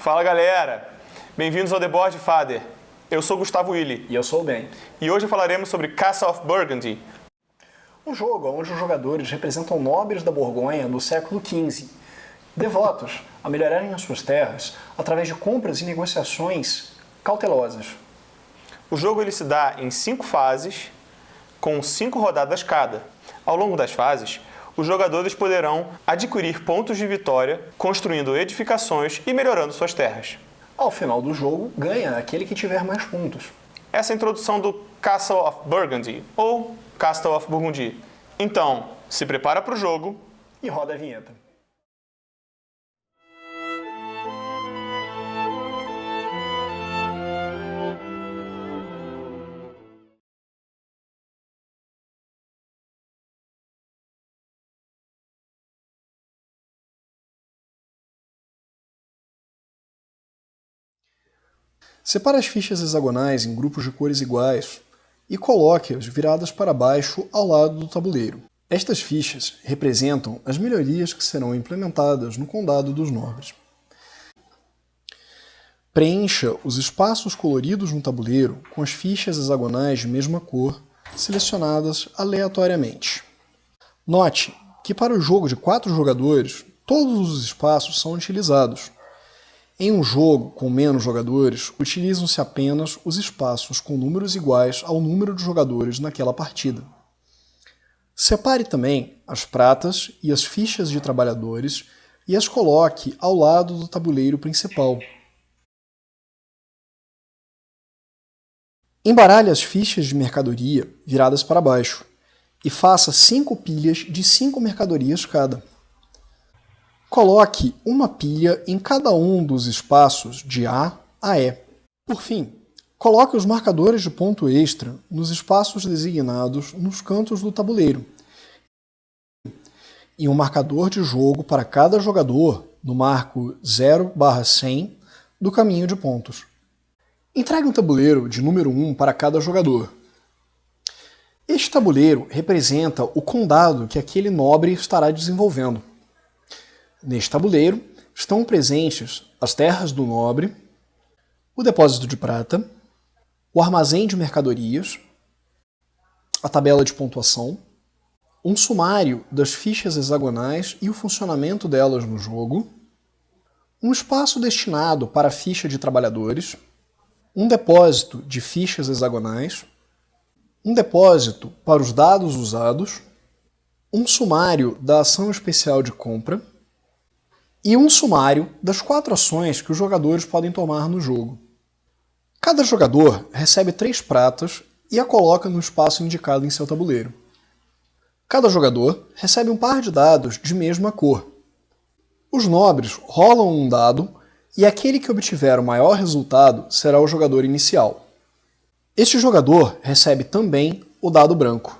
Fala galera, bem-vindos ao The Board Father. Eu sou Gustavo Willi. E eu sou o Ben. E hoje falaremos sobre Castle of Burgundy. Um jogo onde os jogadores representam nobres da Borgonha do século XV, devotos a melhorarem as suas terras através de compras e negociações cautelosas. O jogo ele se dá em 5 fases, com 5 rodadas cada. Ao longo das fases, os jogadores poderão adquirir pontos de vitória, construindo edificações e melhorando suas terras. Ao final do jogo, ganha aquele que tiver mais pontos. Essa é a introdução do Castle of Burgundy, ou Castle of Burgundy. Então, se prepara para o jogo E roda a vinheta. Separe as fichas hexagonais em grupos de cores iguais e coloque-as viradas para baixo ao lado do tabuleiro. Estas fichas representam as melhorias que serão implementadas no Condado dos Nobres. Preencha os espaços coloridos no tabuleiro com as fichas hexagonais de mesma cor, selecionadas aleatoriamente. Note que para o jogo de 4 jogadores, todos os espaços são utilizados. Em um jogo com menos jogadores, utilizam-se apenas os espaços com números iguais ao número de jogadores naquela partida. Separe também as pratas e as fichas de trabalhadores e as coloque ao lado do tabuleiro principal. Embaralhe as fichas de mercadoria viradas para baixo e faça 5 pilhas de 5 mercadorias cada. Coloque uma pilha em cada um dos espaços de A a E. Por fim, coloque os marcadores de ponto extra nos espaços designados nos cantos do tabuleiro e um marcador de jogo para cada jogador no marco 0/100 do caminho de pontos. Entregue um tabuleiro de número 1 para cada jogador. Este tabuleiro representa o condado que aquele nobre estará desenvolvendo. Neste tabuleiro estão presentes as terras do nobre, o depósito de prata, o armazém de mercadorias, a tabela de pontuação, um sumário das fichas hexagonais e o funcionamento delas no jogo, um espaço destinado para a ficha de trabalhadores, um depósito de fichas hexagonais, um depósito para os dados usados, um sumário da ação especial de compra, e um sumário das 4 ações que os jogadores podem tomar no jogo. Cada jogador recebe 3 pratas e a coloca no espaço indicado em seu tabuleiro. Cada jogador recebe um par de dados de mesma cor. Os nobres rolam um dado e aquele que obtiver o maior resultado será o jogador inicial. Este jogador recebe também o dado branco.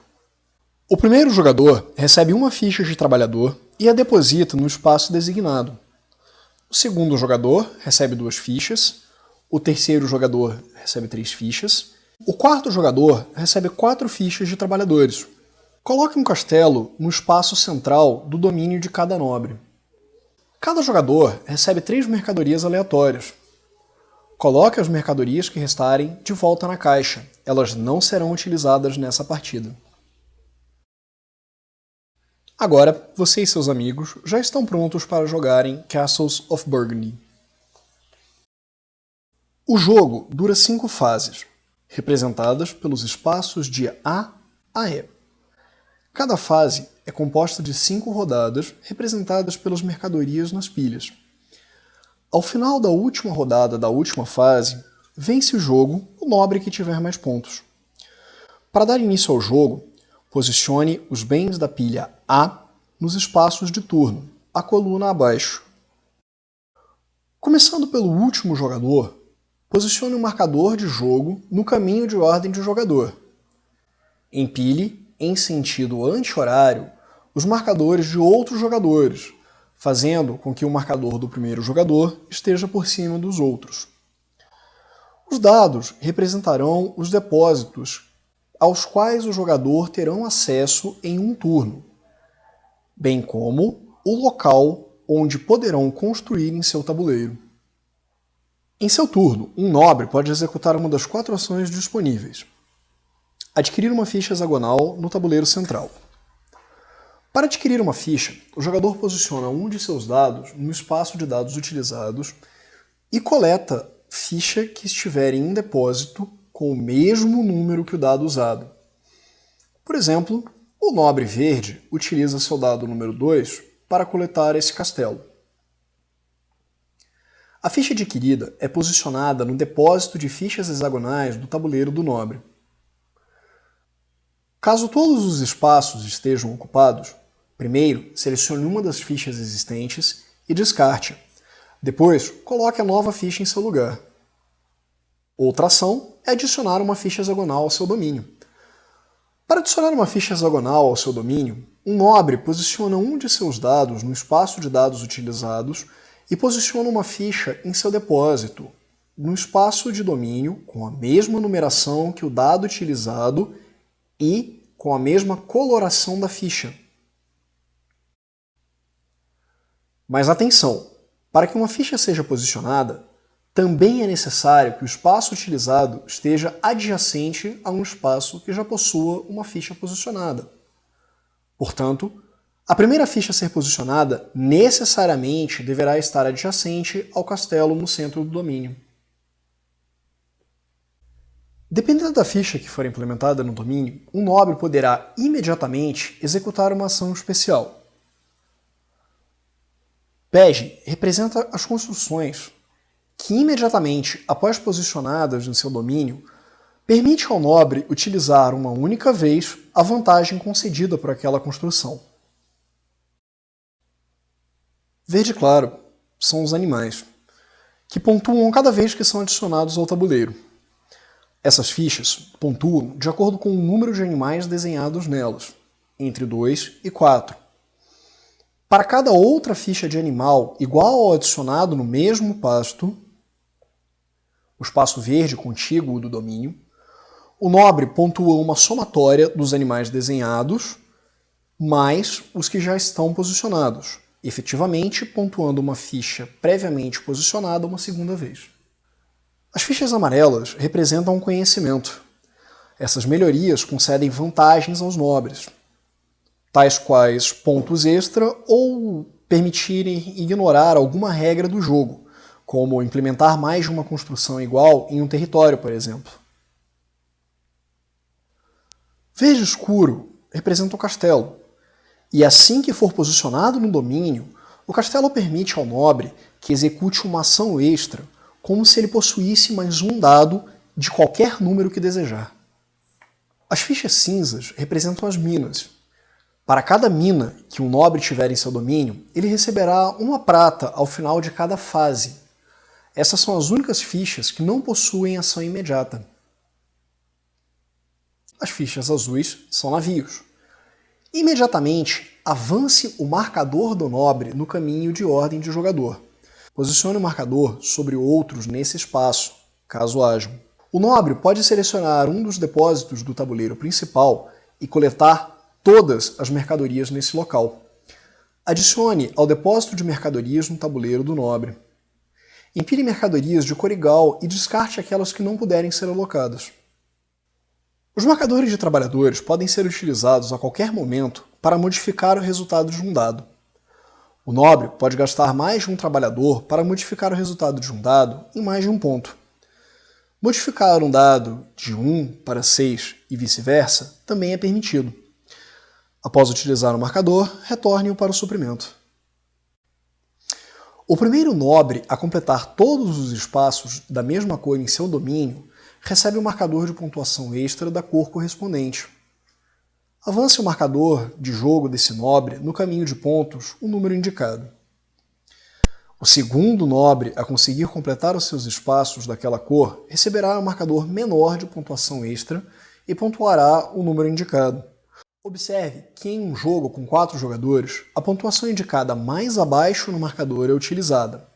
O primeiro jogador recebe uma ficha de trabalhador e a deposita no espaço designado. O segundo jogador recebe 2 fichas, o terceiro jogador recebe 3 fichas, o quarto jogador recebe 4 fichas de trabalhadores. Coloque um castelo no espaço central do domínio de cada nobre. Cada jogador recebe 3 mercadorias aleatórias. Coloque as mercadorias que restarem de volta na caixa, elas não serão utilizadas nessa partida. Agora, você e seus amigos já estão prontos para jogarem Castles of Burgundy. O jogo dura 5 fases, representadas pelos espaços de A a E. Cada fase é composta de 5 rodadas, representadas pelas mercadorias nas pilhas. Ao final da última rodada da última fase, vence o jogo o nobre que tiver mais pontos. Para dar início ao jogo, posicione os bens da pilha A nos espaços de turno, a coluna abaixo. Começando pelo último jogador, posicione um marcador de jogo no caminho de ordem de jogador. Empilhe, em sentido anti-horário, os marcadores de outros jogadores, fazendo com que o marcador do primeiro jogador esteja por cima dos outros. Os dados representarão os depósitos aos quais o jogador terão acesso em um turno, bem como o local onde poderão construir em seu tabuleiro. Em seu turno, um nobre pode executar uma das 4 ações disponíveis. Adquirir uma ficha hexagonal no tabuleiro central. Para adquirir uma ficha, o jogador posiciona um de seus dados no espaço de dados utilizados e coleta ficha que estiver em um depósito com o mesmo número que o dado usado. Por exemplo, o nobre verde utiliza seu dado número 2 para coletar esse castelo. A ficha adquirida é posicionada no depósito de fichas hexagonais do tabuleiro do nobre. Caso todos os espaços estejam ocupados, primeiro selecione uma das fichas existentes e descarte-a. Depois, coloque a nova ficha em seu lugar. Outra ação é adicionar uma ficha hexagonal ao seu domínio. Para adicionar uma ficha hexagonal ao seu domínio, um nobre posiciona um de seus dados no espaço de dados utilizados e posiciona uma ficha em seu depósito, no espaço de domínio com a mesma numeração que o dado utilizado e com a mesma coloração da ficha. Mas atenção! Para que uma ficha seja posicionada, também é necessário que o espaço utilizado esteja adjacente a um espaço que já possua uma ficha posicionada. Portanto, a primeira ficha a ser posicionada necessariamente deverá estar adjacente ao castelo no centro do domínio. Dependendo da ficha que for implementada no domínio, um nobre poderá imediatamente executar uma ação especial. Pege representa as construções que imediatamente após posicionadas no seu domínio, permite ao nobre utilizar uma única vez a vantagem concedida por aquela construção. Verde claro são os animais, que pontuam cada vez que são adicionados ao tabuleiro. Essas fichas pontuam de acordo com o número de animais desenhados nelas, entre 2 e 4. Para cada outra ficha de animal igual ao adicionado no mesmo pasto, o espaço verde contíguo do domínio, o nobre pontua uma somatória dos animais desenhados mais os que já estão posicionados, efetivamente pontuando uma ficha previamente posicionada uma segunda vez. As fichas amarelas representam o conhecimento. Essas melhorias concedem vantagens aos nobres, tais quais pontos extra ou permitirem ignorar alguma regra do jogo, como implementar mais de uma construção igual em um território, por exemplo. Verde escuro representa o castelo, e assim que for posicionado no domínio, o castelo permite ao nobre que execute uma ação extra, como se ele possuísse mais um dado de qualquer número que desejar. As fichas cinzas representam as minas. Para cada mina que um nobre tiver em seu domínio, ele receberá uma prata ao final de cada fase. Essas são as únicas fichas que não possuem ação imediata. As fichas azuis são navios. Imediatamente, avance o marcador do nobre no caminho de ordem de jogador. Posicione o marcador sobre outros nesse espaço, caso haja. O nobre pode selecionar um dos depósitos do tabuleiro principal e coletar todas as mercadorias nesse local. Adicione ao depósito de mercadorias no tabuleiro do nobre. Empilhe mercadorias de cor igual e descarte aquelas que não puderem ser alocadas. Os marcadores de trabalhadores podem ser utilizados a qualquer momento para modificar o resultado de um dado. O nobre pode gastar mais de um trabalhador para modificar o resultado de um dado em mais de um ponto. Modificar um dado de 1 para 6 e vice-versa também é permitido. Após utilizar o marcador, retorne-o para o suprimento. O primeiro nobre a completar todos os espaços da mesma cor em seu domínio recebe o marcador de pontuação extra da cor correspondente. Avance o marcador de jogo desse nobre no caminho de pontos, o número indicado. O segundo nobre a conseguir completar os seus espaços daquela cor receberá um marcador menor de pontuação extra e pontuará o número indicado. Observe que em um jogo com 4 jogadores, a pontuação indicada mais abaixo no marcador é utilizada.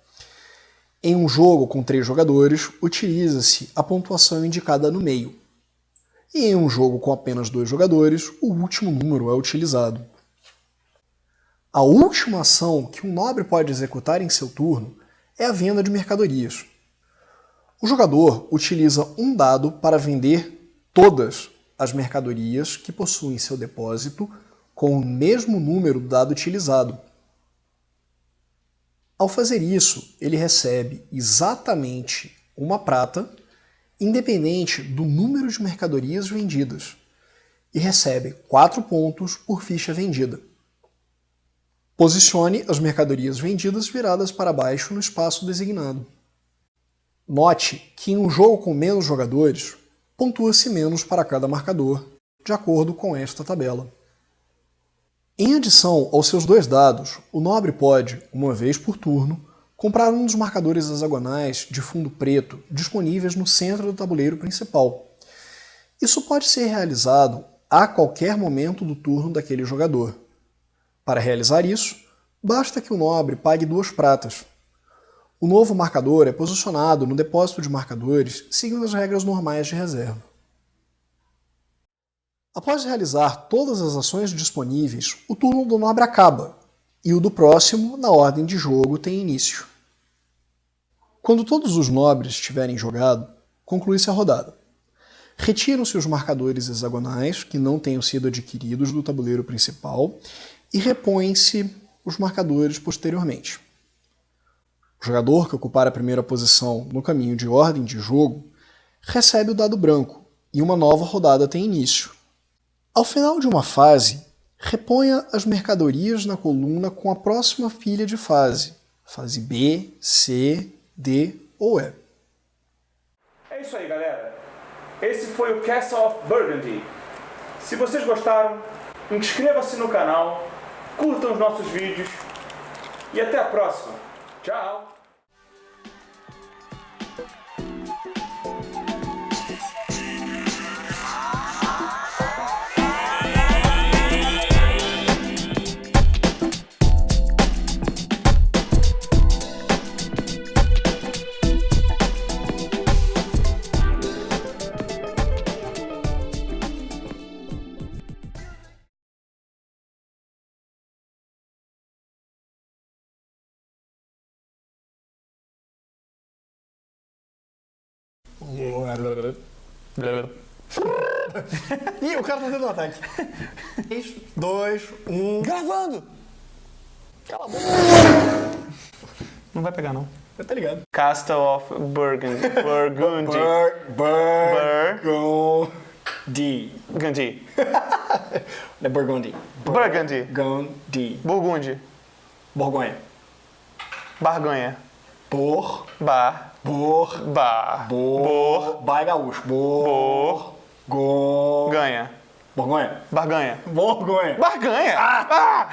Em um jogo com 3 jogadores, utiliza-se a pontuação indicada no meio. E em um jogo com apenas 2 jogadores, o último número é utilizado. A última ação que um nobre pode executar em seu turno é a venda de mercadorias. O jogador utiliza um dado para vender todas as mercadorias que possuem seu depósito com o mesmo número do dado utilizado. Ao fazer isso, ele recebe exatamente uma prata, independente do número de mercadorias vendidas, e recebe 4 pontos por ficha vendida. Posicione as mercadorias vendidas viradas para baixo no espaço designado. Note que em um jogo com menos jogadores, pontua-se menos para cada marcador, de acordo com esta tabela. Em adição aos seus 2 dados, o nobre pode, uma vez por turno, comprar um dos marcadores hexagonais de fundo preto disponíveis no centro do tabuleiro principal. Isso pode ser realizado a qualquer momento do turno daquele jogador. Para realizar isso, basta que o nobre pague 2 pratas. O novo marcador é posicionado no depósito de marcadores seguindo as regras normais de reserva. Após realizar todas as ações disponíveis, o turno do nobre acaba, e o do próximo, na ordem de jogo, tem início. Quando todos os nobres tiverem jogado, conclui-se a rodada. Retiram-se os marcadores hexagonais que não tenham sido adquiridos do tabuleiro principal e repõem-se os marcadores posteriormente. O jogador que ocupar a primeira posição no caminho de ordem de jogo recebe o dado branco e uma nova rodada tem início. Ao final de uma fase, reponha as mercadorias na coluna com a próxima pilha de fase B, C, D ou E. É isso aí, galera. Esse foi o Castle of Burgundy. Se vocês gostaram, inscreva-se no canal, curtam os nossos vídeos e até a próxima. Tchau! Ih, o cara tá tendo um ataque. 3, 2, 1... Gravando! Cala a boca. Não vai pegar, não. Tá ligado. Castle of Burgundy. Burgundy. Burgundy. Gandhi. É Burgundy. Burgundy. Burgundy. Burgundy. Borgonha. Barganha. Bar é gaúcho. Ganha. Borgonha. Barganha. Borgonha. Barganha! Ah!